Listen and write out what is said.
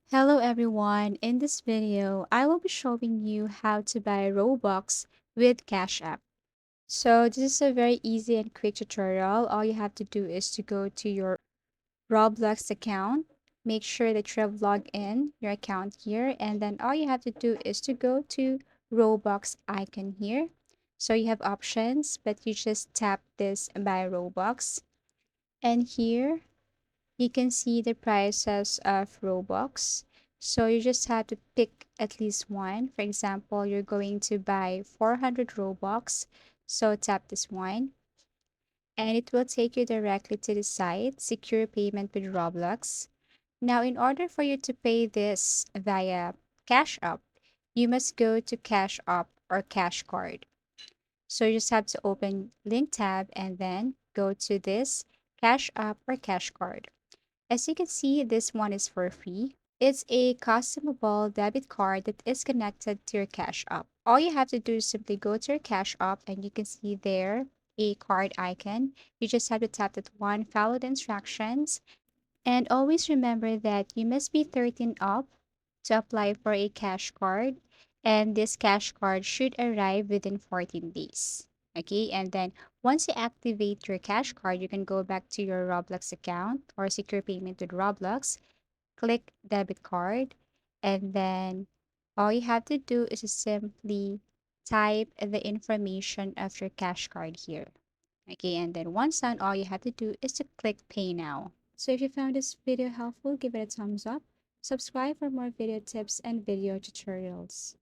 Hello everyone, in this video, I will be showing you how to buy Robux with Cash App. So this is a very easy and quick tutorial. All you have to do is to go to your Roblox account, make sure that you have logged in your account here, and then all you have to do is to go to Robux icon here. So you have options, but you just tap this buy Robux. And here you can see the prices of Robux. So you just have to pick at least one. For example, you're going to buy 400 Robux. So tap this one and it will take you directly to the site, secure payment with Roblox. Now, in order for you to pay this via Cash App, you must go to Cash App or Cash Card. So you just have to open link tab and then go to this Cash App or Cash Card. As you can see, this one is for free. It's a customable debit card that is connected to your Cash App. All you have to do is simply go to your Cash App and you can see there a card icon. You just have to tap that one, follow the instructions, and always remember that you must be 13 up to apply for a cash card, and this cash card should arrive within 14 days. Okay, and then once you activate your cash card, you can go back to your Roblox account or secure payment with Roblox, click debit card, and then all you have to do is to simply type the information of your cash card here. Okay, and then once done, all you have to do is to click pay now. So if you found this video helpful, give it a thumbs up. Subscribe for more video tips and video tutorials.